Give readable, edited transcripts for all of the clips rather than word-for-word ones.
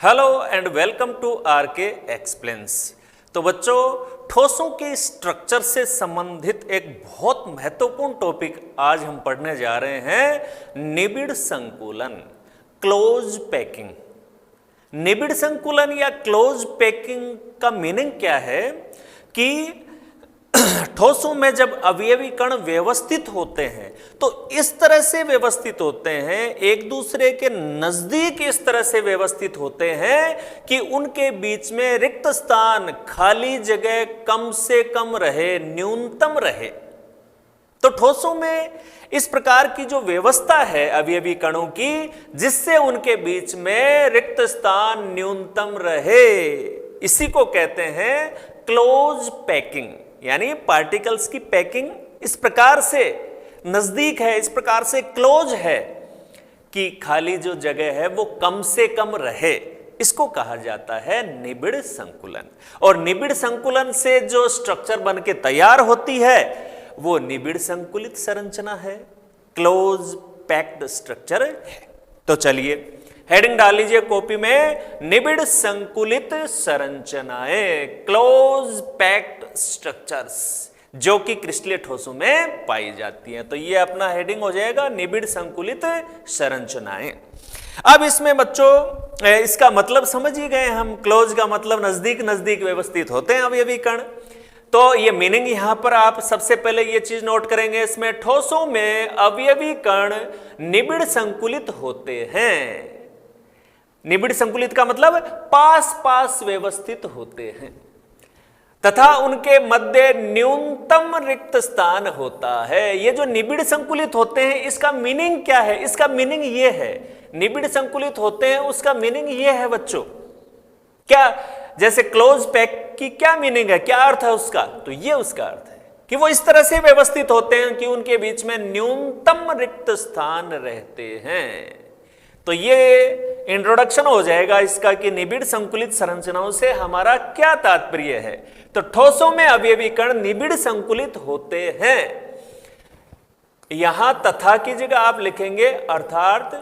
Hello and welcome to RK explains. तो बच्चों, ठोसों के स्ट्रक्चर से संबंधित एक बहुत महत्वपूर्ण टॉपिक आज हम पढ़ने जा रहे हैं, निबिड़ संकुलन, क्लोज पैकिंग। निबिड़ संकुलन या क्लोज पैकिंग का मीनिंग क्या है कि ठोसों में जब अवयवी कण व्यवस्थित होते हैं तो इस तरह से व्यवस्थित होते हैं, एक दूसरे के नजदीक इस तरह से व्यवस्थित होते हैं कि उनके बीच में रिक्त स्थान, खाली जगह कम से कम रहे, न्यूनतम रहे। तो ठोसों में इस प्रकार की जो व्यवस्था है अवयवी कणों की, जिससे उनके बीच में रिक्त स्थान न्यूनतम रहे, इसी को कहते हैं क्लोज पैकिंग। यानी पार्टिकल्स की पैकिंग इस प्रकार से नजदीक है, इस प्रकार से क्लोज है कि खाली जो जगह है वो कम से कम रहे। इसको कहा जाता है निबिड़ संकुलन। और निबिड़ संकुलन से जो स्ट्रक्चर बन के तैयार होती है वो निबिड़ संकुलित संरचना है, क्लोज पैक्ड स्ट्रक्चर है। तो चलिए हेडिंग डाल लीजिए कॉपी में, निबिड़ संकुलित संरचनाएं, क्लोज पैक्ड स्ट्रक्चर्स, जो कि क्रिस्टलीय ठोसों में पाई जाती हैं। तो ये अपना हेडिंग हो जाएगा, निबिड़ संकुलित संरचनाएं। अब इसमें बच्चों इसका मतलब समझ ही गए हम, क्लोज का मतलब नजदीक नजदीक व्यवस्थित होते हैं अवयवी कण। तो ये मीनिंग यहां पर आप सबसे पहले ये चीज नोट करेंगे, इसमें ठोसों में अवयवी कण निबिड़ संकुलित होते हैं। निबिड़ संकुलित का मतलब पास पास व्यवस्थित होते हैं तथा उनके मध्य न्यूनतम रिक्त स्थान होता है। ये जो निबिड़ संकुलित होते हैं इसका मीनिंग क्या है? इसका मीनिंग ये है, निबिड़ संकुलित होते हैं उसका मीनिंग ये है बच्चों, क्या जैसे क्लोज पैक की क्या मीनिंग है, क्या अर्थ है उसका? तो ये उसका अर्थ है कि वो इस तरह से व्यवस्थित होते हैं कि उनके बीच में न्यूनतम रिक्त स्थान रहते हैं। तो ये इंट्रोडक्शन हो जाएगा इसका कि निबिड़ संकुलित संरचनाओं से हमारा क्या तात्पर्य है। तो ठोसों में अवयवी कण निबिड़ संकुलित होते हैं। यहां तथा की जगह आप लिखेंगे अर्थात।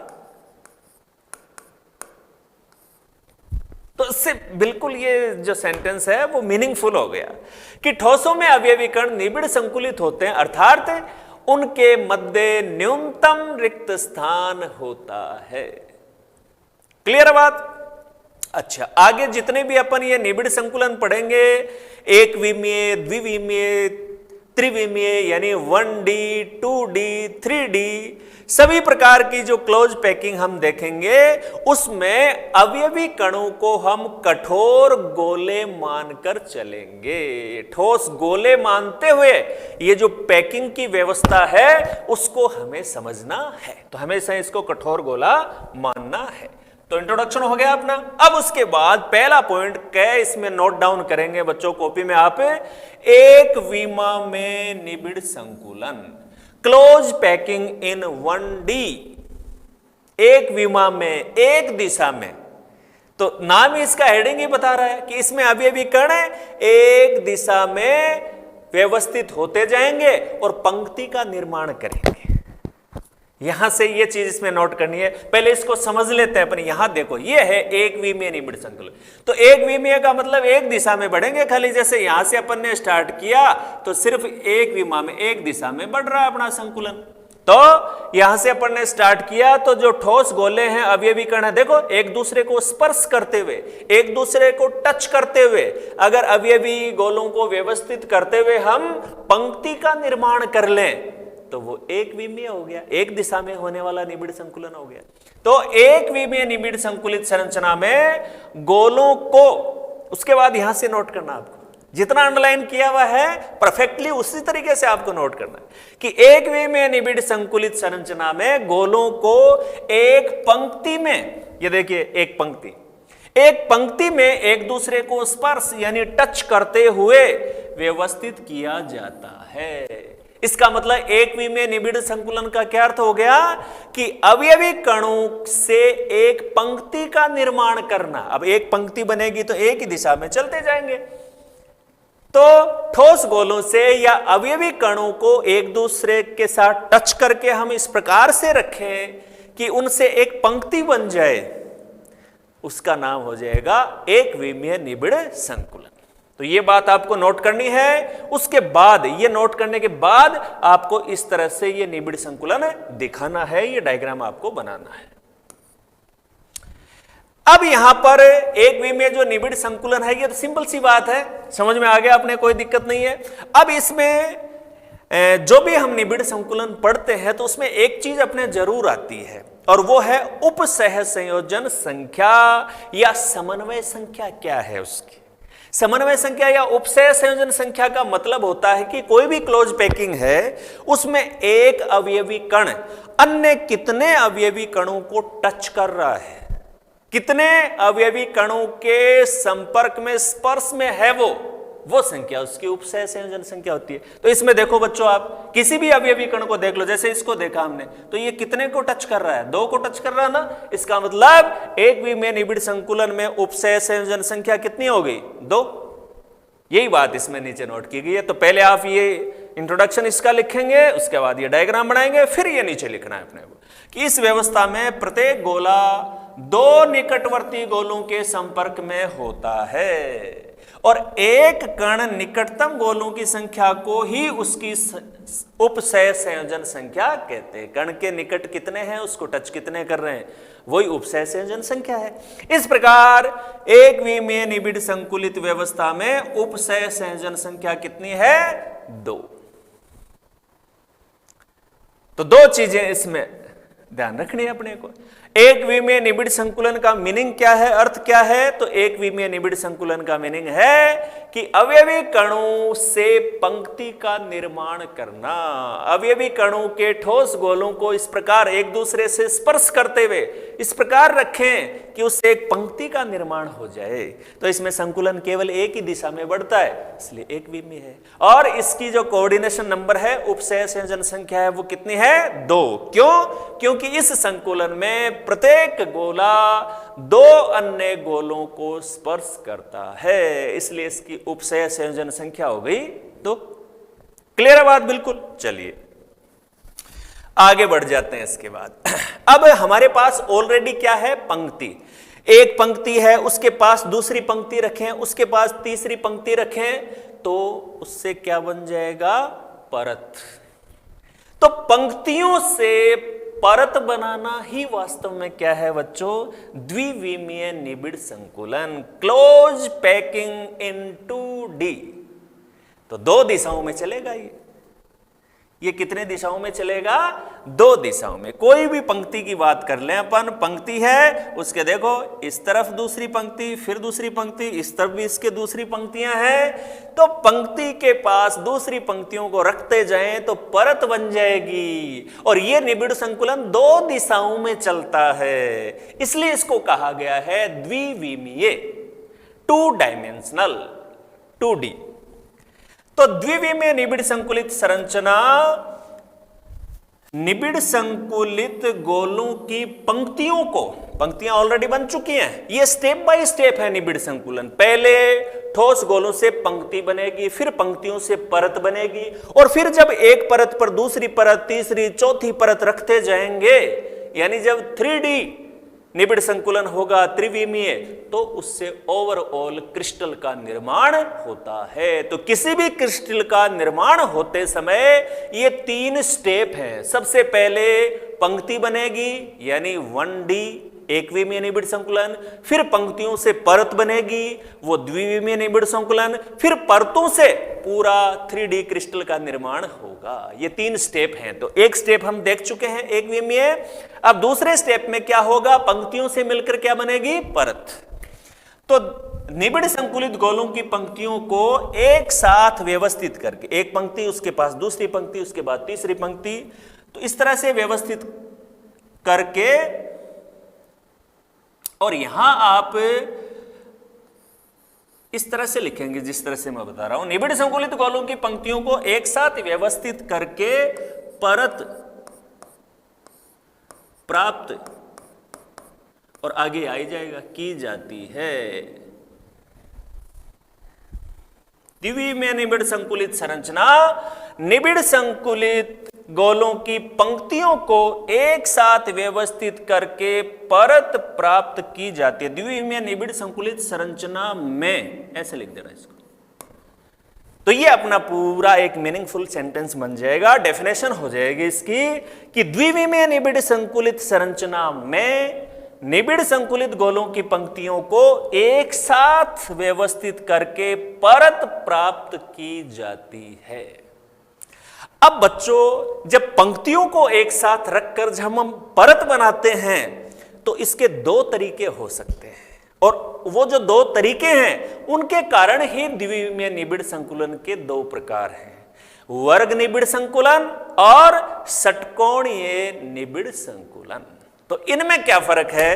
तो इससे बिल्कुल ये जो सेंटेंस है वो मीनिंगफुल हो गया कि ठोसों में अवयवी कण निबिड़ संकुलित होते हैं, अर्थात उनके मध्य न्यूनतम रिक्त स्थान होता है। क्लियर बात? अच्छा, आगे जितने भी अपन ये निबिड़ संकुलन पढ़ेंगे, एक विमीय, द्विविमीय, त्रिविमीय यानी 1D, 2D, 3D, सभी प्रकार की जो क्लोज पैकिंग हम देखेंगे उसमें अवयवी कणों को हम कठोर गोले मानकर चलेंगे। ठोस गोले मानते हुए ये जो पैकिंग की व्यवस्था है उसको हमें समझना है। तो हमेशा इसको कठोर गोला मानना है। तो इंट्रोडक्शन हो गया अपना। अब उसके बाद पहला पॉइंट क्या इसमें नोट डाउन करेंगे बच्चों कॉपी में आप, एक विमा में निबिड़ संकुलन, क्लोज पैकिंग इन 1D, एक विमा में, एक दिशा में। तो नाम ही इसका हेडिंग ही बता रहा है कि इसमें अवयवी कण एक दिशा में व्यवस्थित होते जाएंगे और पंक्ति का निर्माण करेंगे। यहां से ये चीज इसमें नोट करनी है, पहले इसको समझ लेते हैं अपन। यहां देखो, ये है एक विमीय निबिड़ संकुलन। तो एक विमीय का मतलब एक दिशा में बढ़ेंगे खाली, जैसे यहां से अपन ने स्टार्ट किया तो सिर्फ एक विमा में, एक दिशा में बढ़ रहा है अपना संकुलन। तो यहां से अपन ने स्टार्ट किया तो जो ठोस गोले हैं अवयवी कण है, देखो एक दूसरे को स्पर्श करते हुए, एक दूसरे को टच करते हुए, अगर अवयवी गोलों को व्यवस्थित करते हुए हम पंक्ति का निर्माण कर लें तो वो एक विमीय हो गया, एक दिशा में होने वाला निबिड़ संकुलन हो गया। तो एक विमीय निबिड़ संकुलित संरचना में गोलों को, उसके बाद यहां से नोट करना आपको, जितना अंडरलाइन किया हुआ है परफेक्टली उसी तरीके से आपको नोट करना है कि एक विमीय निबिड़ संकुलित संरचना में गोलों को एक पंक्ति में, ये देखिए एक पंक्ति में एक दूसरे को स्पर्श यानी टच करते हुए व्यवस्थित किया जाता है। इसका मतलब एक विमीय निबिड़ संकुलन का क्या अर्थ हो गया कि अवयवी कणों से एक पंक्ति का निर्माण करना। अब एक पंक्ति बनेगी तो एक ही दिशा में चलते जाएंगे। तो ठोस गोलों से या अवयवी कणों को एक दूसरे के साथ टच करके हम इस प्रकार से रखें कि उनसे एक पंक्ति बन जाए, उसका नाम हो जाएगा एक विमीय निबिड़ संकुलन। तो ये बात आपको नोट करनी है। उसके बाद, ये नोट करने के बाद आपको इस तरह से ये निबिड़ संकुलन दिखाना है, ये डायग्राम आपको बनाना है। अब यहां पर एक विमीय जो निबिड़ संकुलन है, ये तो सिंपल सी बात है, समझ में आ गया आपने, कोई दिक्कत नहीं है। अब इसमें जो भी हम निबिड़ संकुलन पढ़ते हैं तो उसमें एक चीज अपने जरूर आती है, और वो है उपसह संयोजन संख्या या समन्वय संख्या क्या है उसकी। समन्वय संख्या या उपसह संयोजन संख्या का मतलब होता है कि कोई भी क्लोज पैकिंग है, उसमें एक अवयवी कण अन्य कितने अवयवी कणों को टच कर रहा है, कितने अवयवी कणों के संपर्क में, स्पर्श में है वो संख्या उसकी उपसह संयोजन संख्या होती है। तो इसमें देखो बच्चों, आप किसी भी अवयवी कण को देख लो, जैसे इसको देखा हमने, तो ये कितने को टच कर रहा है, 2 को टच कर रहा है ना। इसका मतलब एक विमीय निबिड़ संकुलन में उपसह संयोजन संख्या कितनी हो गई, 2। यही बात इसमें नीचे नोट की गई है। तो पहले आप ये इंट्रोडक्शन इसका लिखेंगे, उसके बाद ये डायग्राम बनाएंगे, फिर ये नीचे लिखना है अपने को कि इस व्यवस्था में प्रत्येक गोला 2 निकटवर्ती गोलों के संपर्क में होता है, और एक कण निकटतम गोलों की संख्या को ही उसकी उपसह संयोजन संख्या कहते हैं। कण के निकट कितने हैं, उसको टच कितने कर रहे हैं, वही उपसह संयोजन संख्या है। इस प्रकार एक विमीय निबिड़ संकुलित व्यवस्था में उपसह संयोजन संख्या कितनी है, 2। तो 2 चीजें इसमें ध्यान रखनी है अपने को। एक विमीय निबिड़ संकुलन का मीनिंग क्या है, अर्थ क्या है? तो एक विमीय निबिड़ संकुलन का मीनिंग है कि अवयवी कणों से पंक्ति का निर्माण करना। अवयवी कणों के ठोस गोलों को इस प्रकार एक दूसरे से स्पर्श करते हुए इस प्रकार रखें कि उससे एक पंक्ति का निर्माण हो जाए। तो इसमें संकुलन केवल एक ही दिशा में बढ़ता है, इसलिए एक विमीय है। और इसकी जो कोऑर्डिनेशन नंबर है, उपसह संयोजन संख्या है, वो कितनी है, 2। क्यों? क्योंकि इस संकुलन में प्रत्येक गोला 2 अन्य गोलों को स्पर्श करता है, इसलिए इसकी उपसह संयोजन संख्या हो गई 2। क्लियर है बात? बिल्कुल। चलिए आगे बढ़ जाते हैं। इसके बाद अब हमारे पास ऑलरेडी क्या है, पंक्ति। एक पंक्ति है, उसके पास दूसरी पंक्ति रखें, उसके पास तीसरी पंक्ति रखें, तो उससे क्या बन जाएगा, परत। तो पंक्तियों से परत बनाना ही वास्तव में क्या है बच्चों, द्विविमीय निबिड़ संकुलन, क्लोज पैकिंग इन 2D। तो 2 दिशाओं में चलेगा ये कितने दिशाओं में चलेगा, 2 दिशाओं में। कोई भी पंक्ति की बात कर लें अपन, पंक्ति है, उसके देखो इस तरफ दूसरी पंक्ति, फिर दूसरी पंक्ति, इस तरफ भी इसके दूसरी पंक्तियां हैं, तो पंक्ति के पास दूसरी पंक्तियों को रखते जाएं तो परत बन जाएगी। और ये निबिड़ संकुलन 2 दिशाओं में चलता है, इसलिए इसको कहा गया है द्विविमीय, 2 डायमेंशनल, 2D। तो द्विविमीय निबिड़ संकुलित संरचना निबिड़ संकुलित गोलों की पंक्तियों को, पंक्तियां ऑलरेडी बन चुकी हैं, ये स्टेप बाय स्टेप है निबिड़ संकुलन। पहले ठोस गोलों से पंक्ति बनेगी, फिर पंक्तियों से परत बनेगी, और फिर जब एक परत पर दूसरी परत, तीसरी, चौथी परत रखते जाएंगे, यानी जब 3D निबिड़ संकुलन होगा, त्रिविमीय, तो उससे ओवरऑल क्रिस्टल का निर्माण होता है। तो किसी भी क्रिस्टल का निर्माण होते समय ये 3 स्टेप हैं। सबसे पहले पंक्ति बनेगी, यानी 1D एक विमीय निबिड़ संकुलन, फिर पंक्तियों से परत बनेगी, वो द्विविमीय निबिड़ संकुलन, फिर परतों से पूरा 3D क्रिस्टल का निर्माण होगा। ये 3 स्टेप हैं। तो एक स्टेप हम देख चुके हैं, एक विमीय। अब दूसरे स्टेप में क्या होगा, पंक्तियों से मिलकर क्या बनेगी, परत। तो निबिड़ संकुलित गोलों की पंक्तियों को एक साथ व्यवस्थित करके, एक पंक्ति, उसके पास दूसरी पंक्ति, उसके बाद तीसरी पंक्ति, तो इस तरह से व्यवस्थित करके, और यहां आप इस तरह से लिखेंगे जिस तरह से मैं बता रहा हूं, निबिड़ संकुलित गोलों की पंक्तियों को एक साथ व्यवस्थित करके परत प्राप्त और आगे आई जाएगा की जाती है। द्विविमीय निबिड़ संकुलित संरचना निबिड़ संकुलित गोलों की पंक्तियों को एक साथ व्यवस्थित करके परत प्राप्त की जाती है। द्विविमीय निबिड़ संकुलित संरचना में, ऐसे लिख देना इसको। तो ये अपना पूरा एक मीनिंगफुल सेंटेंस बन जाएगा, डेफिनेशन हो जाएगी इसकी कि द्विविमीय निबिड़ संकुलित संरचना में निबिड़ संकुलित गोलों की पंक्तियों को एक साथ व्यवस्थित करके परत प्राप्त की जाती है। अब बच्चों, जब पंक्तियों को एक साथ रखकर जब हम परत बनाते हैं तो इसके दो तरीके हो सकते हैं, और वो जो दो तरीके हैं उनके कारण ही द्विविमीय निबिड़ संकुलन के दो प्रकार हैं, वर्ग निबिड़ संकुलन और षटकोणीय निबिड़ संकुलन। तो इनमें क्या फर्क है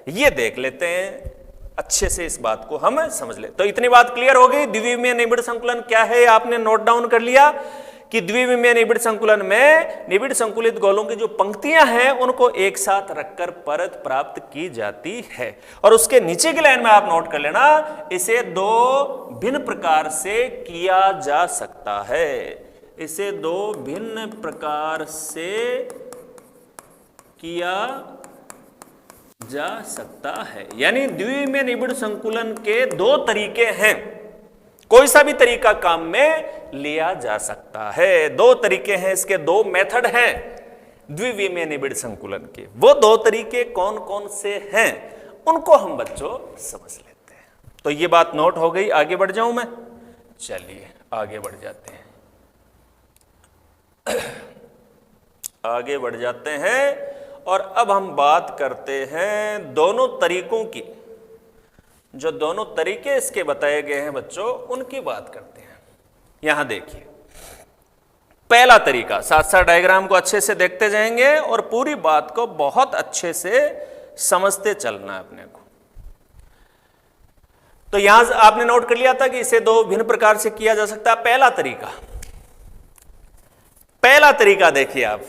ये देख लेते हैं, अच्छे से इस बात को हम समझ ले। तो इतनी बात क्लियर हो गई, द्विविमीय निबिड़ संकुलन क्या है आपने नोट डाउन कर लिया कि द्विविमीय निबिड़ संकुलन में निबिड़ संकुलित गोलों की जो पंक्तियां हैं उनको एक साथ रखकर परत प्राप्त की जाती है। और उसके नीचे की लाइन में आप नोट कर लेना, इसे दो भिन्न प्रकार से किया जा सकता है, इसे दो भिन्न प्रकार से किया जा सकता है। यानी द्विविमीय निबिड़ संकुलन के दो तरीके हैं, कोई सा भी तरीका काम में लिया जा सकता है। दो तरीके हैं इसके, दो मेथड हैं द्विविमीय निबिड़ संकुलन के। वो दो तरीके कौन कौन से हैं उनको हम बच्चों समझ लेते हैं। तो ये बात नोट हो गई, आगे बढ़ जाऊं मैं? चलिए आगे बढ़ जाते हैं। आगे बढ़ जाते हैं और अब हम बात करते हैं दोनों तरीकों की। जो दोनों तरीके इसके बताए गए हैं बच्चों उनकी बात करते हैं। यहां देखिए, पहला तरीका, साथ साथ डायग्राम को अच्छे से देखते जाएंगे और पूरी बात को बहुत अच्छे से समझते चलना है अपने को। तो यहां आपने नोट कर लिया था कि इसे दो भिन्न प्रकार से किया जा सकता है। पहला तरीका देखिए आप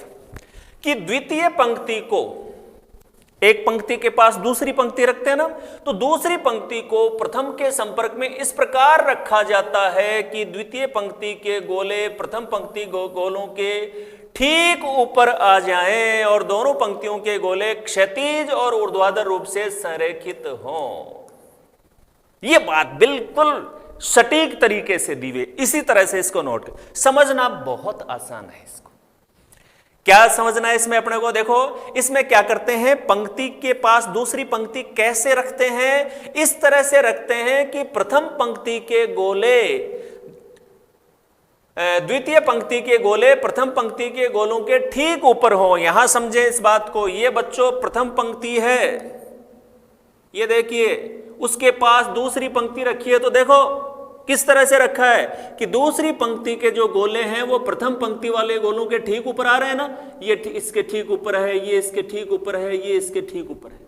कि द्वितीय पंक्ति को, एक पंक्ति के पास दूसरी पंक्ति रखते हैं ना, तो दूसरी पंक्ति को प्रथम के संपर्क में इस प्रकार रखा जाता है कि द्वितीय पंक्ति के गोले प्रथम पंक्ति गोलों के ठीक ऊपर आ जाएं और दोनों पंक्तियों के गोले क्षैतिज और ऊर्ध्वाधर रूप से संरेखित हों। यह बात बिल्कुल सटीक तरीके से दी हुई, इसी तरह से इसको नोट कर समझना बहुत आसान है। इसको क्या समझना है इसमें अपने को? देखो इसमें क्या करते हैं, पंक्ति के पास दूसरी पंक्ति कैसे रखते हैं, इस तरह से रखते हैं कि प्रथम पंक्ति के गोले द्वितीय पंक्ति के गोले प्रथम पंक्ति के गोलों के ठीक ऊपर हो। यहां समझे इस बात को, ये बच्चों प्रथम पंक्ति है, ये देखिए, उसके पास दूसरी पंक्ति रखी है, तो देखो किस तरह से रखा है कि दूसरी पंक्ति के जो गोले हैं वो प्रथम पंक्ति वाले गोलों के ठीक ऊपर आ रहे हैं ना, ये इसके ठीक ऊपर है, ये इसके ठीक ऊपर है, ये इसके ठीक ऊपर है।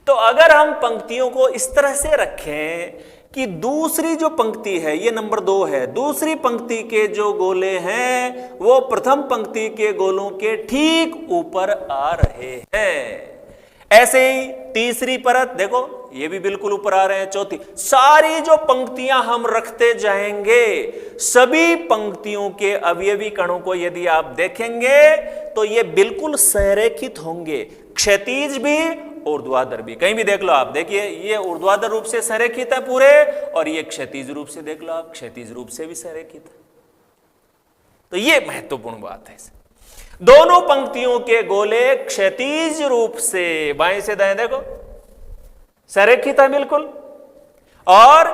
तो अगर हम पंक्तियों को इस तरह से रखें कि दूसरी जो पंक्ति है, ये नंबर 2 है, दूसरी पंक्ति के जो गोले हैं वो प्रथम पंक्ति के गोलों के ठीक ऊपर आ रहे हैं। ऐसे ही तीसरी परत देखो, ये भी बिल्कुल ऊपर आ रहे हैं। चौथी, सारी जो पंक्तियां हम रखते जाएंगे, सभी पंक्तियों के अवयवी कणों को यदि आप देखेंगे तो ये बिल्कुल संरेखित होंगे, क्षैतिज भी ऊर्ध्वाधर भी। कहीं भी देख लो आप, देखिए ये ऊर्ध्वाधर रूप से संरेखित है पूरे, और ये क्षैतिज रूप से देख लो आप, क्षैतिज रूप से भी संरेखित है। तो ये महत्वपूर्ण बात है। दोनों पंक्तियों के गोले क्षैतिज रूप से बाएं से दाएं देखो संरेखित है बिल्कुल, और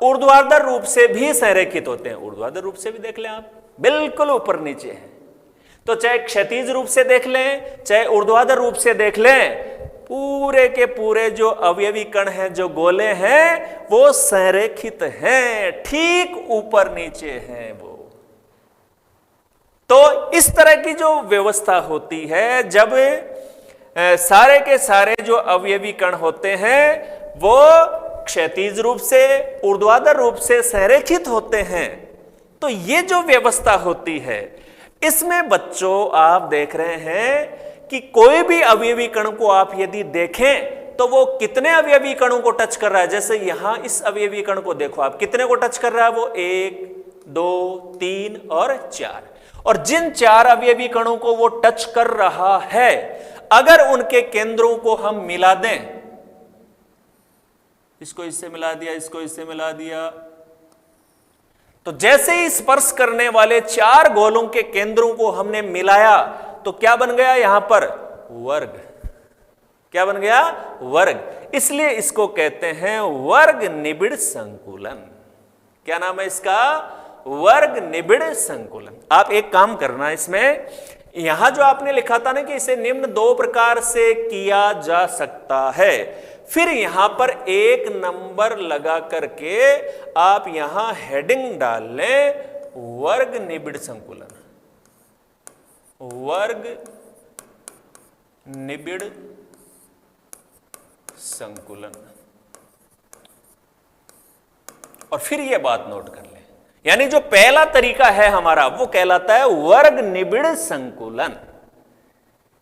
ऊर्ध्वाधर रूप से भी संरेखित होते हैं। ऊर्ध्वाधर रूप से भी देख लें आप, बिल्कुल ऊपर नीचे है। तो चाहे क्षैतिज रूप से देख लें चाहे ऊर्ध्वाधर रूप से देख लें, पूरे के पूरे जो अवयवी कण हैं, जो गोले हैं, वो संरेखित हैं, ठीक ऊपर नीचे हैं वो। तो इस तरह की जो व्यवस्था होती है, जब सारे के सारे जो अवयवी कण होते हैं वो क्षैतिज रूप से ऊर्ध्वाधर रूप से संरेखित होते हैं, तो ये जो व्यवस्था होती है इसमें बच्चों आप देख रहे हैं कि कोई भी अवयवी कण को आप यदि देखें तो वो कितने अवयवी कणों को टच कर रहा है। जैसे यहां इस अवयवी कण को देखो आप, कितने को टच कर रहा है वो, 1 2 3 और 4। और जिन 4 अवयवी कणों को वो टच कर रहा है, अगर उनके केंद्रों को हम मिला दें, इसको इससे मिला दिया, इसको इससे मिला दिया, तो जैसे ही स्पर्श करने वाले 4 गोलों के केंद्रों को हमने मिलाया तो क्या बन गया यहां पर? वर्ग। क्या बन गया? वर्ग। इसलिए इसको कहते हैं वर्ग निबिड़ संकुलन। क्या नाम है इसका? वर्ग निबिड़ संकुलन। आप एक काम करना, इसमें यहां जो आपने लिखा था ना कि इसे निम्न 2 प्रकार से किया जा सकता है, फिर यहां पर 1 नंबर लगा करके आप यहां हेडिंग डाल लें वर्ग निबिड़ संकुलन। वर्ग निबिड़ संकुलन। और फिर यह बात नोट कर लें, यानी जो पहला तरीका है हमारा वो कहलाता है वर्ग निबिड़ संकुलन।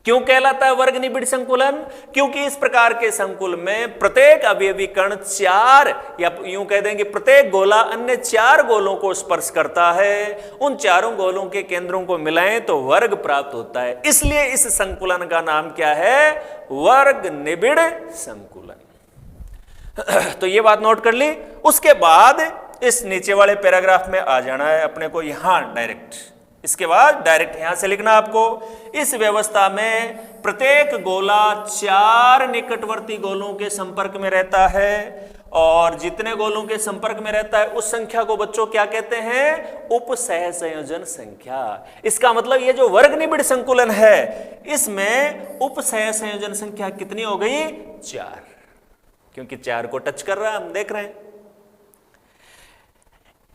क्यों कहलाता है वर्ग निबिड़ संकुलन? क्योंकि इस प्रकार के संकुल में प्रत्येक अवयवी कण 4 या यूं कह देंगे प्रत्येक गोला अन्य 4 गोलों को स्पर्श करता है। उन 4 गोलों के केंद्रों को मिलाएं तो वर्ग प्राप्त होता है। इसलिए इस संकुलन का नाम क्या है? वर्ग निबिड़ संकुलन। तो ये बात नोट कर ली। उसके बाद इस नीचे वाले पैराग्राफ में आ जाना है अपने को, यहां डायरेक्ट। इसके बाद डायरेक्ट यहां से लिखना आपको, इस व्यवस्था में प्रत्येक गोला 4 निकटवर्ती गोलों के संपर्क में रहता है और जितने गोलों के संपर्क में रहता है उस संख्या को बच्चों क्या कहते हैं? उपसहसंयोजन संख्या। इसका मतलब ये जो वर्ग निबिड़ संकुलन है इसमें उपसहसंयोजन संख्या कितनी हो गई? 4, क्योंकि 4 को टच कर रहा है, हम देख रहे हैं।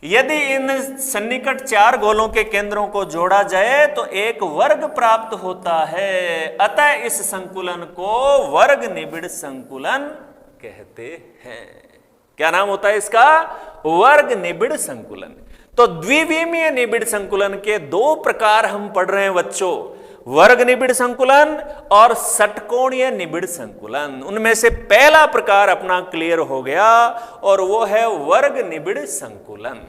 यदि इन सन्निकट 4 गोलों के केंद्रों को जोड़ा जाए तो एक वर्ग प्राप्त होता है। अतः इस संकुलन को वर्ग निबिड़ संकुलन कहते हैं। क्या नाम होता है इसका? वर्ग निबिड़ संकुलन। तो द्विविमीय निबिड़ संकुलन के 2 प्रकार हम पढ़ रहे हैं बच्चों, वर्ग निबिड़ संकुलन और षटकोणीय निबिड़ संकुलन। उनमें से पहला प्रकार अपना क्लियर हो गया और वो है वर्ग निबिड़ संकुलन।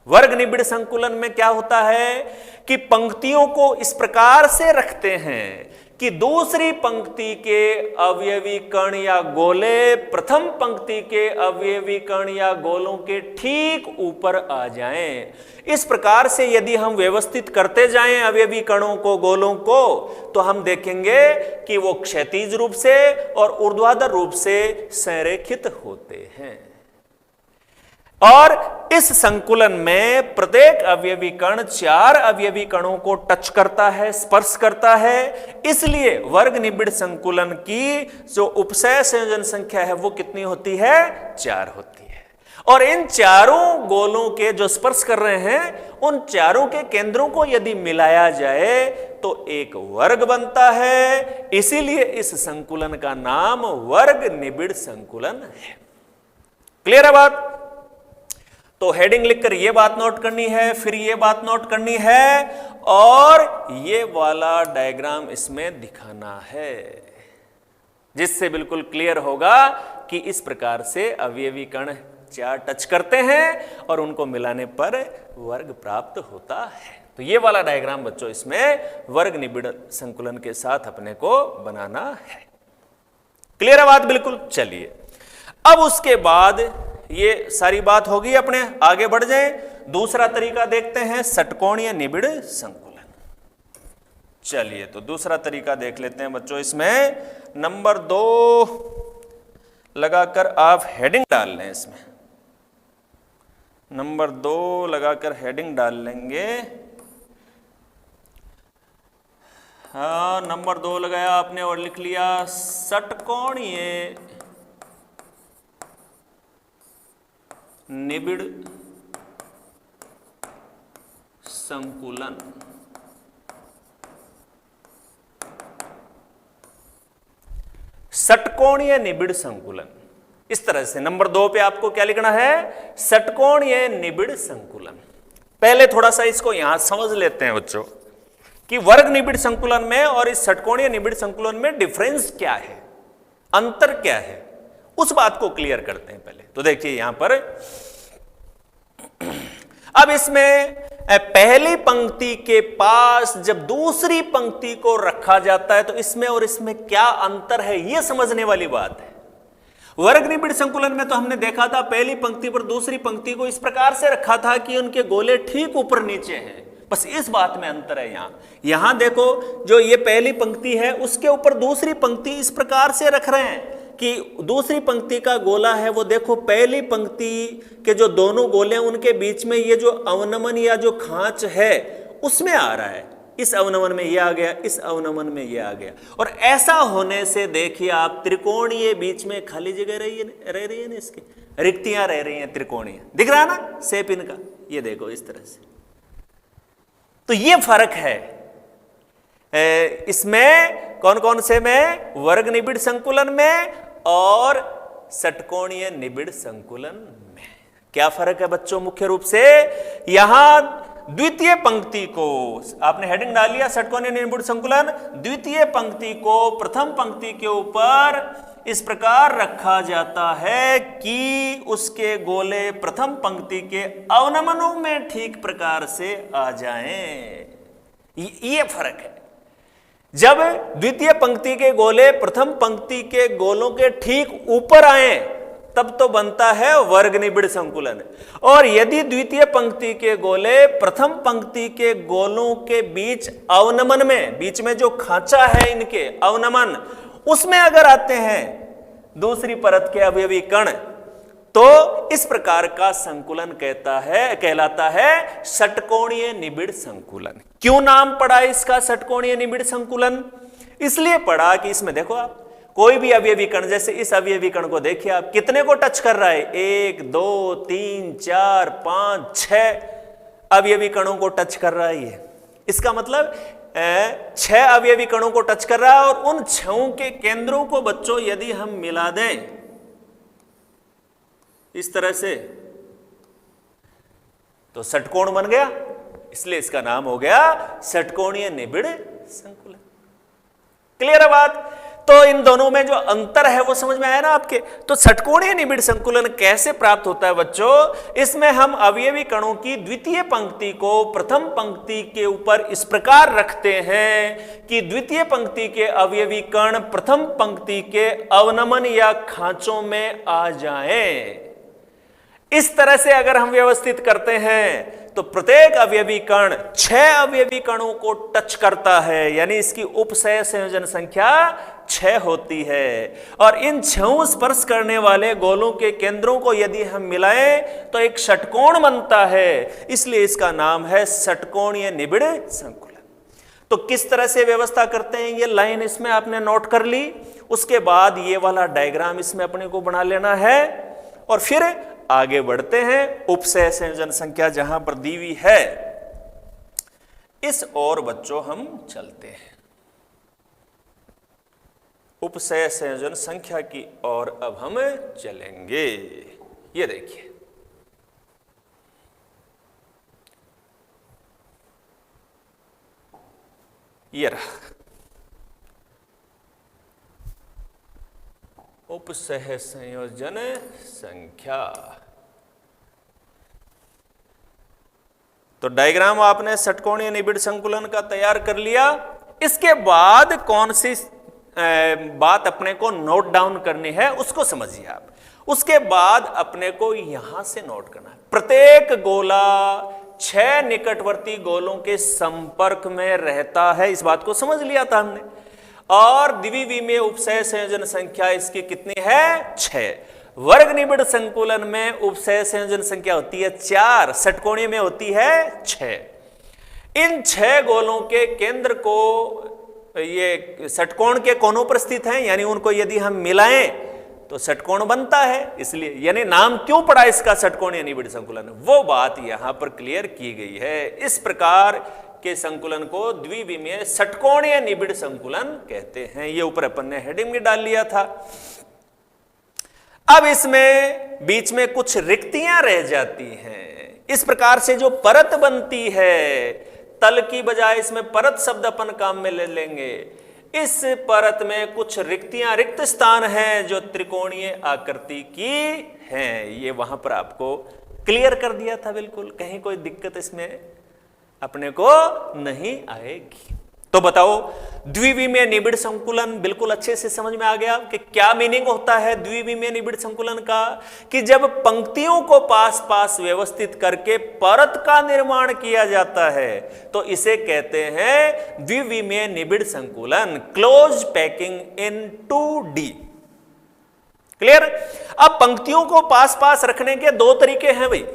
वर्ग निबिड़ संकुलन में क्या होता है कि पंक्तियों को इस प्रकार से रखते हैं कि दूसरी पंक्ति के अवयवी कण या गोले प्रथम पंक्ति के अवयवी कण या गोलों के ठीक ऊपर आ जाएं। इस प्रकार से यदि हम व्यवस्थित करते जाएं अवयवी कणों को, गोलों को, तो हम देखेंगे कि वो क्षैतिज रूप से और ऊर्ध्वाधर रूप से संरेखित होते हैं। और इस संकुलन में प्रत्येक अवयवी कण 4 अवयवी कणों को टच करता है, स्पर्श करता है। इसलिए वर्ग निबिड़ संकुलन की जो उपसय संयोजन संख्या है वो कितनी होती है? 4 होती है। और इन 4 गोलों के जो स्पर्श कर रहे हैं उन 4 के केंद्रों को यदि मिलाया जाए तो एक वर्ग बनता है। इसीलिए इस संकुलन का नाम वर्ग निबिड़ संकुलन है। क्लियर है बात? तो हेडिंग लिखकर यह बात नोट करनी है, फिर यह बात नोट करनी है और ये वाला डायग्राम इसमें दिखाना है, जिससे बिल्कुल क्लियर होगा कि इस प्रकार से अवयवी कण 4 टच करते हैं और उनको मिलाने पर वर्ग प्राप्त होता है। तो ये वाला डायग्राम बच्चों इसमें वर्ग निबिड़ संकुलन के साथ अपने को बनाना है। क्लियर है बात? बिल्कुल। चलिए अब उसके बाद ये सारी बात होगी, अपने आगे बढ़ जाएं। दूसरा तरीका देखते हैं, षटकोणीय निबिड़ संकुलन। चलिए तो दूसरा तरीका देख लेते हैं बच्चों। इसमें नंबर 2 लगाकर आप हेडिंग डाल लें। इसमें नंबर 2 लगाकर हेडिंग डाल लेंगे। हाँ, नंबर 2 लगाया आपने और लिख लिया षटकोणीय निबिड़ संकुलन। षटकोणीय निबिड़ संकुलन, इस तरह से नंबर 2 पे आपको क्या लिखना है? षटकोणीय निबिड़ संकुलन। पहले थोड़ा सा इसको यहां समझ लेते हैं बच्चों कि वर्ग निबिड़ संकुलन में और इस षटकोणीय निबिड़ संकुलन में डिफरेंस क्या है, अंतर क्या है, उस बात को क्लियर करते हैं पहले। तो देखिए यहां पर अब इसमें पहली पंक्ति के पास जब दूसरी पंक्ति को रखा जाता है तो इसमें और इसमें क्या अंतर है, यह समझने वाली बात है। वर्ग निबिड़ संकुलन में तो हमने देखा था पहली पंक्ति पर दूसरी पंक्ति को इस प्रकार से रखा था कि उनके गोले ठीक ऊपर नीचे हैं, बस इस बात में अंतर है। यहां देखो, जो ये पहली पंक्ति है उसके ऊपर दूसरी पंक्ति इस प्रकार से रख रहे हैं कि दूसरी पंक्ति का गोला है वो देखो पहली पंक्ति के जो दोनों गोले हैं उनके बीच में ये जो अवनमन या जो खांच है उसमें आ रहा है, इस अवनमन में ये आ गया, इस अवनमन में ये आ गया। और ऐसा होने से देखिए आप त्रिकोणीय बीच में खाली जगह रह रही है ना, इसकी रिक्तियां रह रही हैं, त्रिकोणीय दिख रहा है ना शेप इनका, ये देखो इस तरह से। तो ये फर्क है इसमें कौन कौन से में, वर्ग निबिड़ संकुलन में और षटकोणीय निबिड़ संकुलन में। क्या फर्क है बच्चों? मुख्य रूप से यहां द्वितीय पंक्ति को आपने हेडिंग डाल लिया षटकोणीय निबिड़ संकुलन, द्वितीय पंक्ति को प्रथम पंक्ति के ऊपर इस प्रकार रखा जाता है कि उसके गोले प्रथम पंक्ति के अवनमनों में ठीक प्रकार से आ जाएं। ये फर्क है। जब द्वितीय पंक्ति के गोले प्रथम पंक्ति के गोलों के ठीक ऊपर आए तब तो बनता है वर्ग निबिड़ संकुलन, और यदि द्वितीय पंक्ति के गोले प्रथम पंक्ति के गोलों के बीच अवनमन में, बीच में जो खांचा है इनके अवनमन, उसमें अगर आते हैं दूसरी परत के अवयवी कण, तो इस प्रकार का संकुलन कहलाता है षटकोणीय निबिड़ संकुलन। क्यों नाम पड़ा इसका षटकोणीय निबिड़ संकुलन? इसलिए पड़ा कि इसमें देखो आप कोई भी अवयवी कण, जैसे इस अवयवी कण को देखिए आप, कितने को टच कर रहा है? 1 2 3 4 5 6 अवयवी कणों को टच कर रहा है ये। इसका मतलब 6 अवयवी कणों को टच कर रहा है, और उन 6 के केंद्रों को बच्चों यदि हम मिला दें इस तरह से तो षटकोण बन गया, इसलिए इसका नाम हो गया षटकोणीय निबिड़ संकुलन। क्लियर है बात? तो इन दोनों में जो अंतर है वो समझ में आया ना आपके? तो षटकोणीय निबिड़ संकुलन कैसे प्राप्त होता है बच्चों? इसमें हम अवयवी कणों की द्वितीय पंक्ति को प्रथम पंक्ति के ऊपर इस प्रकार रखते हैं कि द्वितीय पंक्ति के अवयवी कण प्रथम पंक्ति के अवनमन या खांचों में आ जाएं। इस तरह से अगर हम व्यवस्थित करते हैं तो प्रत्येक अवयवी कण 6 अवयवी कणों को टच करता है, यानी इसकी उपसय संयोजन संख्या 6 होती है, और इन 6 स्पर्श करने वाले गोलों के केंद्रों को यदि हम मिलाएं तो एक षटकोण बनता है, इसलिए इसका नाम है षटकोणीय निबिड़ संकुलन। तो किस तरह से व्यवस्था करते हैं, ये लाइन इसमें आपने नोट कर ली, उसके बाद ये वाला डायग्राम इसमें अपने को बना लेना है, और फिर आगे बढ़ते हैं। उपसय संयोजन संख्या जहां पर दी हुई है इस ओर बच्चों हम चलते हैं, उपसय संयोजन संख्या की ओर अब हम चलेंगे। ये देखिए, ये रहा उपसय संयोजन संख्या। तो डायग्राम आपने षटकोणीय निबिड़ संकुलन का तैयार कर लिया। इसके बाद कौन सी बात अपने को नोट डाउन करनी है उसको समझिए आप। उसके बाद अपने को यहां से नोट करना है, प्रत्येक गोला 6 निकटवर्ती गोलों के संपर्क में रहता है, इस बात को समझ लिया था हमने। और द्विविमीय उपसय संयोजन संख्या इसकी कितनी है? 6। वर्ग निबिड़ संकुलन में उपसय संयोजन संख्या होती है 4, षटकोणीय में होती है 6। इन 6 गोलों के केंद्र को ये षटकोण के कोनों पर स्थित हैं, यानी उनको यदि हम मिलाएं तो षटकोण बनता है, इसलिए यानी नाम क्यों पड़ा इसका षटकोणीय निबिड़ संकुलन, वो बात यहां पर क्लियर की गई है। इस प्रकार के संकुलन को द्विविमीय षटकोणीय निबिड़ संकुलन कहते हैं। ये ऊपर अपन ने हेडिंग में डाल लिया था। अब इसमें बीच में कुछ रिक्तियां रह जाती हैं। इस प्रकार से जो परत बनती है, तल की बजाय इसमें परत शब्द अपन काम में ले लेंगे। इस परत में कुछ रिक्तियां, रिक्त स्थान हैं जो त्रिकोणीय आकृति की हैं। ये वहां पर आपको क्लियर कर दिया था, बिल्कुल कहीं कोई दिक्कत इसमें अपने को नहीं आएगी। तो बताओ, द्विविमीय निबिड़ संकुलन बिल्कुल अच्छे से समझ में आ गया कि क्या मीनिंग होता है द्विविमीय निबिड़ संकुलन का, कि जब पंक्तियों को पास पास व्यवस्थित करके परत का निर्माण किया जाता है तो इसे कहते हैं द्विविमीय निबिड़ संकुलन, close packing in 2D। Clear? अब पंक्तियों को पास पास रखने के दो तरीके हैं भाई,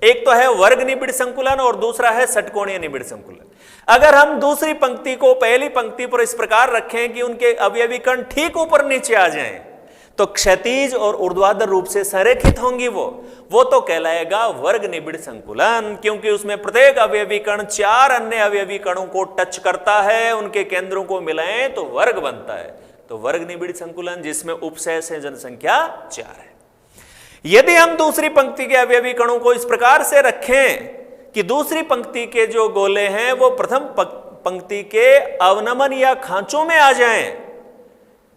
एक तो है वर्ग निबिड़ संकुलन और दूसरा है षटकोणीय निबिड़ संकुलन। अगर हम दूसरी पंक्ति को पहली पंक्ति पर इस प्रकार रखें कि उनके अवयवी कण ठीक ऊपर नीचे आ जाएं, तो क्षैतिज और ऊर्ध्वाधर रूप से संरेखित होंगी वो तो कहलाएगा वर्ग निबिड़ संकुलन, क्योंकि उसमें प्रत्येक अवयवी कण 4 अन्य अवयवी कणों को टच करता है, उनके केंद्रों को मिलाएं तो वर्ग बनता है। तो वर्ग निबिड़ संकुलन जिसमें उपसय से जनसंख्या 4 है। यदि हम दूसरी पंक्ति के अवयवी कणों को इस प्रकार से रखें कि दूसरी पंक्ति के जो गोले हैं वो प्रथम पंक्ति के अवनमन या खांचों में आ जाएं,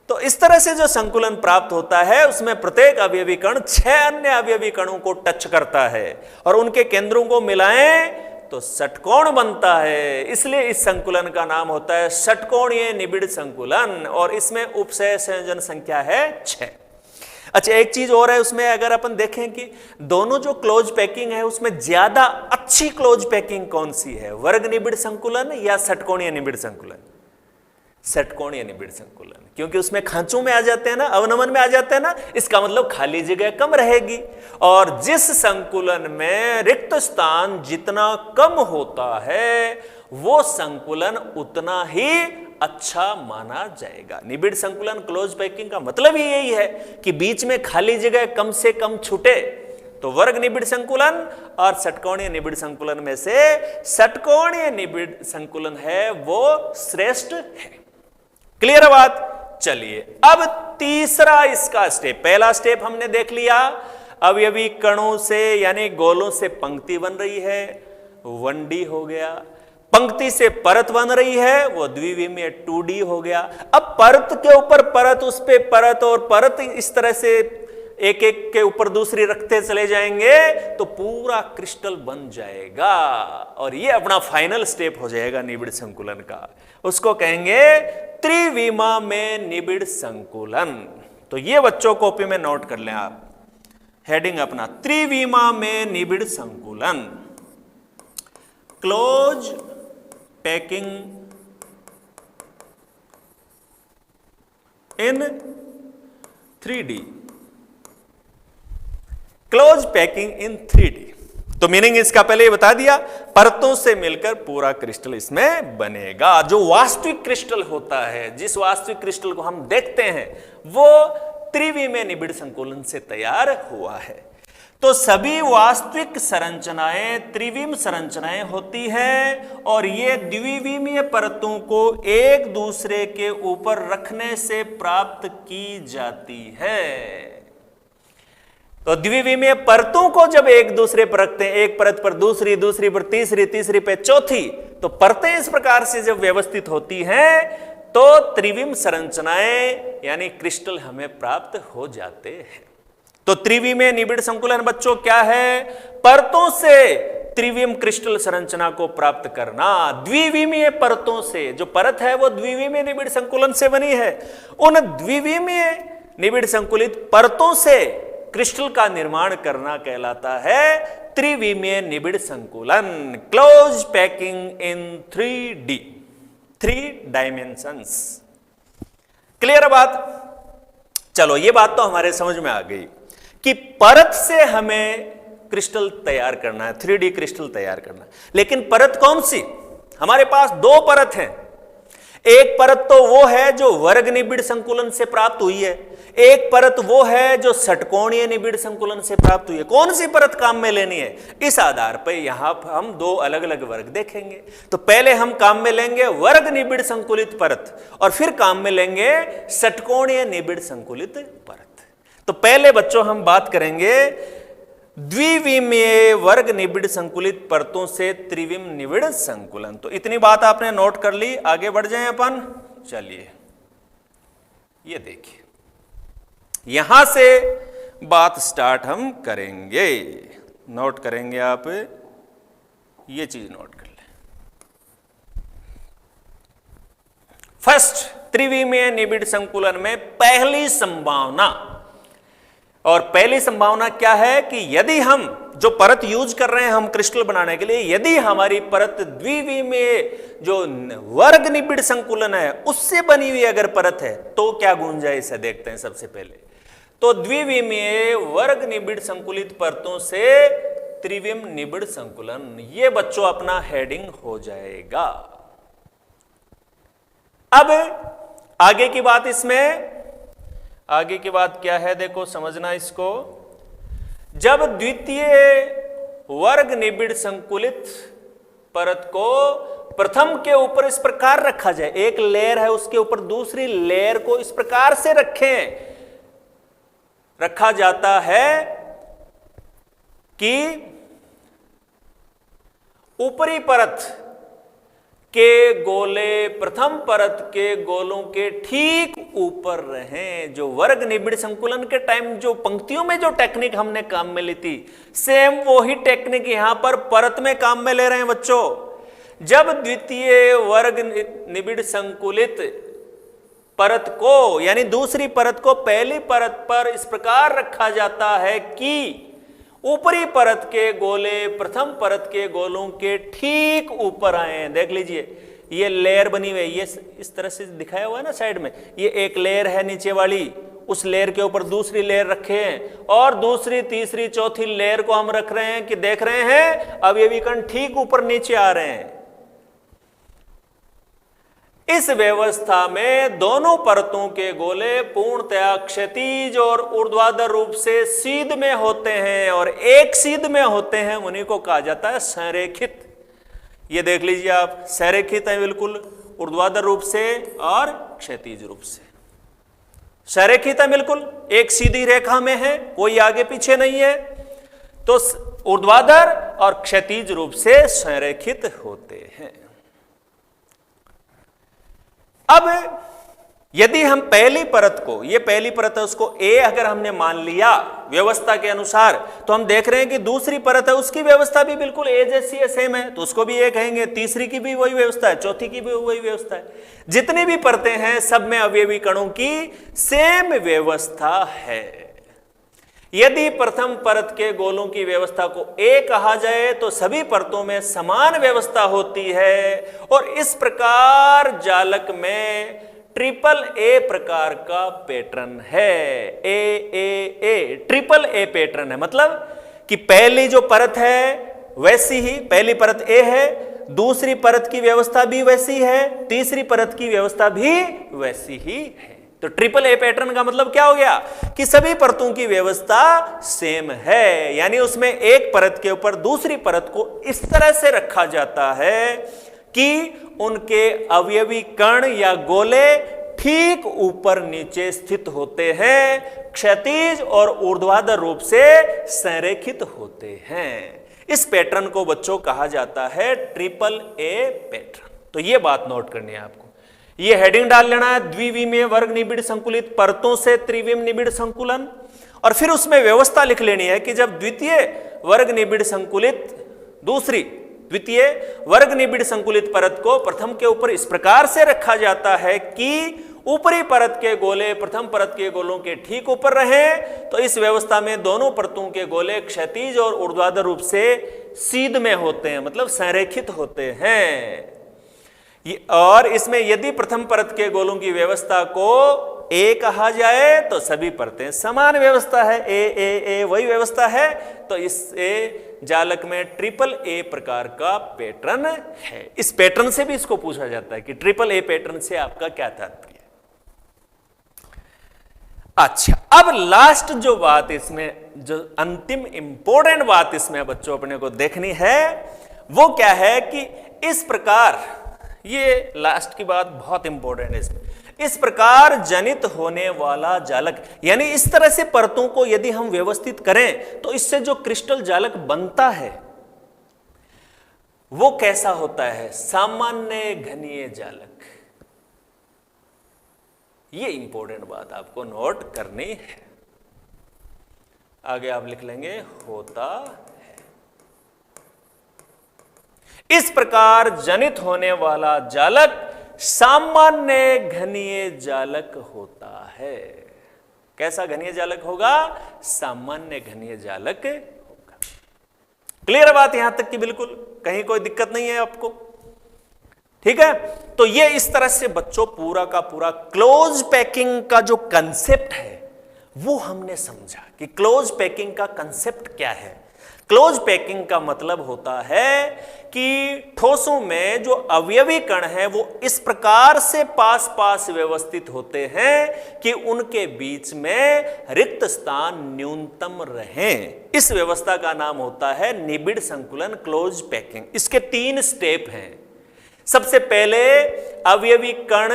तो इस तरह से जो संकुलन प्राप्त होता है उसमें प्रत्येक अवयवी कण 6 अन्य अवयवी कणों को टच करता है और उनके केंद्रों को मिलाएं तो षटकोण बनता है। इसलिए इस संकुलन का नाम होता है षटकोणीय निबिड़ संकुलन और इसमें उपसय संयोजन संख्या है 6। अच्छा, एक चीज और है उसमें, अगर अपन देखें कि दोनों जो क्लोज पैकिंग है उसमें ज्यादा अच्छी क्लोज पैकिंग कौन सी है, वर्ग निबिड़ संकुलन या षटकोणीय निबिड़ संकुलन? षटकोणीय निबिड़ संकुलन, क्योंकि उसमें खांचों में आ जाते हैं ना, अवनमन में आ जाते हैं ना, इसका मतलब खाली जगह कम रहेगी। और जिस संकुलन में रिक्त स्थान जितना कम होता है वो संकुलन उतना ही अच्छा माना जाएगा। निबिड़ संकुलन क्लोज पैकिंग का मतलब ही यही है कि बीच में खाली जगह कम से कम छूटे। तो वर्ग निबिड़ संकुलन और षटकोणीय निबिड़ संकुलन में से षटकोणीय निबिड़ संकुलन है वो श्रेष्ठ है। क्लियर बात? चलिए अब तीसरा इसका स्टेप, पहला स्टेप हमने देख लिया, अवयवी कणों से यानी गोलों से पंक्ति बन रही है, 1D हो गया। पंक्ति से परत बन रही है, वो द्विविमीय 2D हो गया। अब परत के ऊपर परत, उस पे परत और परत, इस तरह से एक एक के ऊपर दूसरी रखते चले जाएंगे तो पूरा क्रिस्टल बन जाएगा और ये अपना फाइनल स्टेप हो जाएगा निबिड़ संकुलन का। उसको कहेंगे त्रिविमा में निबिड़ संकुलन। तो ये बच्चों कॉपी में नोट कर लें आप, हेडिंग अपना त्रिविमा में निबिड़ संकुलन, close packing in 3D, close packing in 3D। तो मीनिंग इसका पहले ही बता दिया, परतों से मिलकर पूरा क्रिस्टल इसमें बनेगा। जो वास्तविक क्रिस्टल होता है, जिस वास्तविक क्रिस्टल को हम देखते हैं वो त्रिविमीय निबिड़ संकुलन से तैयार हुआ है। तो सभी वास्तविक संरचनाएं त्रिविम संरचनाएं होती हैं और ये द्विविमीय परतों को एक दूसरे के ऊपर रखने से प्राप्त की जाती है। तो द्विविमीय परतों को जब एक दूसरे पर रखते हैं, एक परत पर दूसरी, दूसरी पर तीसरी, तीसरी पे चौथी, तो परतें इस प्रकार से जब व्यवस्थित होती हैं तो त्रिविम संरचनाएं यानी क्रिस्टल हमें प्राप्त हो जाते हैं। तो त्रिविमीय निबिड़ संकुलन बच्चों क्या है? परतों से त्रिविम क्रिस्टल संरचना को प्राप्त करना। द्विविमीय परतों से, जो परत है वो द्विविमीय निबिड़ संकुलन से बनी है, उन द्विविमीय निबिड़ संकुलित परतों से क्रिस्टल का निर्माण करना कहलाता है त्रिविमीय निबिड़ संकुलन, close packing in 3D, 3 dimensions. Clear बात? चलो ये बात तो हमारे समझ में आ गई कि परत से हमें क्रिस्टल तैयार करना है, 3D क्रिस्टल तैयार करना है। लेकिन परत कौन सी? हमारे पास 2 परत हैं। एक परत तो वो है जो वर्ग निबिड़ संकुलन से प्राप्त हुई है, एक परत वो है जो षटकोणीय निबिड़ संकुलन से प्राप्त हुई है। कौन सी परत काम में लेनी है, इस आधार पर यहां हम 2 अलग अलग वर्ग देखेंगे। तो पहले हम काम में लेंगे वर्ग निबिड़ संकुलित परत और फिर काम में लेंगे षटकोणीय निबिड़ संकुलित परत। तो पहले बच्चों हम बात करेंगे द्विविमीय वर्ग निबिड़ संकुलित परतों से त्रिविम निबिड़ संकुलन। तो इतनी बात आपने नोट कर ली, आगे बढ़ जाएं अपन। चलिए ये देखिए, यहां से बात स्टार्ट हम करेंगे। नोट करेंगे आप, ये चीज नोट कर लें। फर्स्ट त्रिविमीय निबिड़ संकुलन में पहली संभावना, और पहली संभावना क्या है कि यदि हम जो परत यूज कर रहे हैं हम क्रिस्टल बनाने के लिए, यदि हमारी परत द्विविमीय जो वर्ग निबिड़ संकुलन है उससे बनी हुई अगर परत है तो क्या गुंजाइश है, देखते हैं। सबसे पहले तो द्विविमीय वर्ग निबिड़ संकुलित परतों से त्रिविम निबिड़ संकुलन, ये बच्चों अपना हेडिंग हो जाएगा। अब आगे की बात, इसमें आगे की बात क्या है, देखो समझना इसको। जब द्वितीय वर्ग निबिड़ संकुलित परत को प्रथम के ऊपर इस प्रकार रखा जाए, एक लेयर है उसके ऊपर दूसरी लेयर को इस प्रकार से रखा जाता है कि ऊपरी परत के गोले प्रथम परत के गोलों के ठीक ऊपर रहें। जो वर्ग निबिड़ संकुलन के टाइम जो पंक्तियों में जो टेक्निक हमने काम में ली थी, सेम वही टेक्निक यहां पर परत में काम में ले रहे हैं बच्चों। जब द्वितीय वर्ग निबिड़ संकुलित परत को यानी दूसरी परत को पहली परत पर इस प्रकार रखा जाता है कि ऊपरी परत के गोले प्रथम परत के गोलों के ठीक ऊपर आए। देख लीजिए ये लेयर बनी हुई है, ये इस तरह से दिखाया हुआ है ना साइड में, ये एक लेयर है नीचे वाली, उस लेयर के ऊपर दूसरी लेयर रखे हैं और दूसरी तीसरी चौथी लेयर को हम रख रहे हैं कि देख रहे हैं अवयवी कण ठीक ऊपर नीचे आ रहे हैं। इस व्यवस्था में दोनों परतों के गोले पूर्णतया क्षैतिज और ऊर्ध्वाधर रूप से सीध में होते हैं और एक सीध में होते हैं, उन्हीं को कहा जाता है संरेखित। ये देख लीजिए आप, संरेखित है बिल्कुल ऊर्ध्वाधर रूप से और क्षैतिज रूप से। संरेखित है बिल्कुल, एक सीधी रेखा में है, कोई आगे पीछे नहीं है, तो ऊर्ध्वाधर और क्षैतिज रूप से संरेखित होते हैं। अब यदि हम पहली परत को, ये पहली परत है उसको ए अगर हमने मान लिया व्यवस्था के अनुसार, तो हम देख रहे हैं कि दूसरी परत है उसकी व्यवस्था भी बिल्कुल ए जैसी है, सेम है, तो उसको भी ए कहेंगे। तीसरी की भी वही व्यवस्था है, चौथी की भी वही व्यवस्था है। जितनी भी परतें हैं सब में अवयवी कणों की सेम व्यवस्था है। यदि प्रथम परत के गोलों की व्यवस्था को ए कहा जाए तो सभी परतों में समान व्यवस्था होती है और इस प्रकार जालक में ट्रिपल ए प्रकार का पैटर्न है। ए ट्रिपल ए पैटर्न है, मतलब कि पहली जो परत है वैसी ही, पहली परत ए है, दूसरी परत की व्यवस्था भी वैसी है, तीसरी परत की व्यवस्था भी वैसी ही है। तो ट्रिपल ए पैटर्न का मतलब क्या हो गया कि सभी परतों की व्यवस्था सेम है, यानी उसमें एक परत के ऊपर दूसरी परत को इस तरह से रखा जाता है कि उनके अवयवी कण या गोले ठीक ऊपर नीचे स्थित होते हैं, क्षैतिज और ऊर्ध्वाधर रूप से संरेखित होते हैं। इस पैटर्न को बच्चों कहा जाता है ट्रिपल ए पैटर्न। तो यह बात नोट करनी है आपको, ये हेडिंग डाल लेना है, द्विविमीय वर्ग निबिड़ संकुलित परतों से त्रिविम निबिड़ संकुलन, और फिर उसमें व्यवस्था लिख लेनी है कि जब द्वितीय वर्ग निबिड़ संकुलित दूसरी द्वितीय वर्ग निबिड़ संकुलित परत को प्रथम के ऊपर इस प्रकार से रखा जाता है कि ऊपरी परत के गोले प्रथम परत के गोलों के ठीक ऊपर रहें, तो इस व्यवस्था में दोनों परतों के गोले क्षैतिज और ऊर्ध्वाधर रूप से सीध में होते हैं, मतलब संरेखित होते हैं। और इसमें यदि प्रथम परत के गोलों की व्यवस्था को ए कहा जाए तो सभी परतें समान व्यवस्था है, ए वही व्यवस्था है, तो इस ए जालक में ट्रिपल ए प्रकार का पैटर्न है। इस पैटर्न से भी इसको पूछा जाता है कि ट्रिपल ए पैटर्न से आपका क्या तात्पर्य। अच्छा, अब लास्ट जो बात इसमें, जो अंतिम इंपॉर्टेंट बात इसमें बच्चों अपने को देखनी है वो क्या है कि इस प्रकार, ये लास्ट की बात बहुत इंपॉर्टेंट है इसमें, इस प्रकार जनित होने वाला जालक, यानी इस तरह से परतों को यदि हम व्यवस्थित करें तो इससे जो क्रिस्टल जालक बनता है वो कैसा होता है, सामान्य घनीय जालक। ये इंपॉर्टेंट बात आपको नोट करनी है। आगे आप लिख लेंगे होता है। इस प्रकार जनित होने वाला जालक सामान्य घनीय जालक होता है। कैसा घनीय जालक होगा? सामान्य घनीय जालक होगा। क्लियर है बात यहां तक की? बिल्कुल कहीं कोई दिक्कत नहीं है आपको? ठीक है, तो ये इस तरह से बच्चों पूरा का पूरा क्लोज पैकिंग का जो कंसेप्ट है वो हमने समझा कि क्लोज पैकिंग का कंसेप्ट क्या है। क्लोज पैकिंग का मतलब होता है कि ठोसों में जो अवयवी कण हैं वो इस प्रकार से पास पास व्यवस्थित होते हैं कि उनके बीच में रिक्त स्थान न्यूनतम रहें। इस व्यवस्था का नाम होता है निबिड़ संकुलन, क्लोज पैकिंग। इसके 3 स्टेप हैं। सबसे पहले अवयवी कण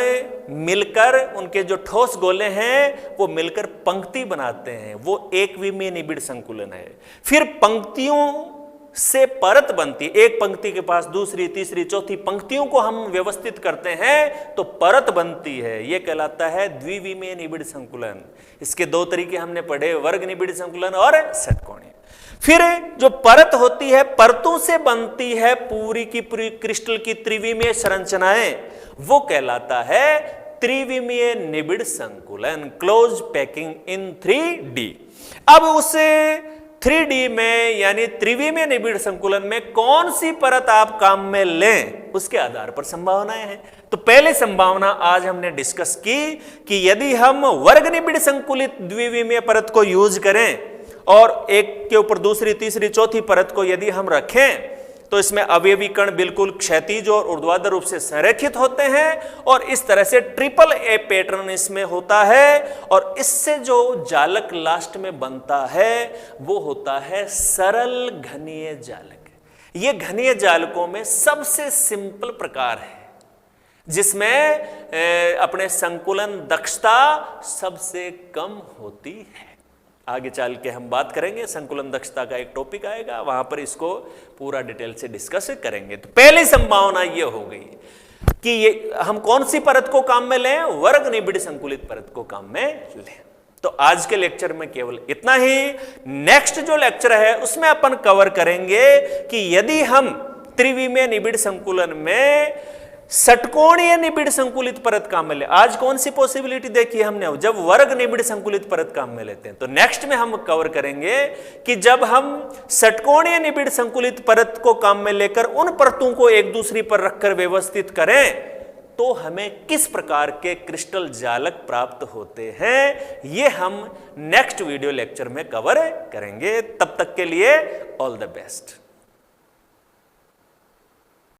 मिलकर, उनके जो ठोस गोले हैं वो मिलकर पंक्ति बनाते हैं, वो एक विमीय निबिड़ संकुलन है। फिर पंक्तियों से परत बनती, एक पंक्ति के पास दूसरी, तीसरी, चौथी पंक्तियों को हम व्यवस्थित करते हैं तो परत बनती है, यह कहलाता है द्विविमीय निबिड़ संकुलन। इसके 2 तरीके हमने पढ़े, वर्ग निबिड़ संकुलन और षटकोणीय। फिर जो परत होती है, परतों से बनती है पूरी की पूरी क्रिस्टल की त्रिविमीय संरचनाएं, वो कहलाता है त्रिविमीय निबिड़ संकुलन, क्लोज पैकिंग इन 3D। अब उस 3D में यानी त्रिविमीय निबिड़ संकुलन में कौन सी परत आप काम में लें, उसके आधार पर संभावनाएं हैं। तो पहली संभावना आज हमने डिस्कस की कि यदि हम वर्ग निबिड़ संकुलित द्विविमीय परत को यूज करें और एक के ऊपर दूसरी, तीसरी, चौथी परत को यदि हम रखें तो इसमें अवयवी कण बिल्कुल क्षैतिज और ऊर्ध्वाधर रूप से संरेखित होते हैं और इस तरह से ट्रिपल ए पैटर्न इसमें होता है। और इससे जो जालक लास्ट में बनता है वो होता है सरल घनीय जालक। ये घनीय जालकों में सबसे सिंपल प्रकार है जिसमें अपने संकुलन दक्षता सबसे कम होती है। आगे चल के हम बात करेंगे, संकुलन दक्षता का एक टॉपिक आएगा, वहां पर इसको पूरा डिटेल से डिस्कस करेंगे। तो पहली संभावना ये हो गई कि ये हम कौन सी परत को काम में लें, वर्ग निबिड़ संकुलित परत को काम में लें। तो आज के लेक्चर में केवल इतना ही। नेक्स्ट जो लेक्चर है उसमें अपन कवर करेंगे कि यदि हम त्रिविमीय निबिड़ संकुलन में षटकोणीय निबिड़ संकुलित परत काम में ले, आज कौन सी पॉसिबिलिटी देखी हमने, जब वर्ग निबिड़ संकुलित परत काम में लेते हैं। तो नेक्स्ट में हम कवर करेंगे कि जब हम षटकोणीय निबिड़ संकुलित परत को काम में लेकर उन परतों को एक दूसरी पर रखकर व्यवस्थित करें तो हमें किस प्रकार के क्रिस्टल जालक प्राप्त होते हैं, ये हम नेक्स्ट वीडियो लेक्चर में कवर करेंगे। तब तक के लिए ऑल द बेस्ट।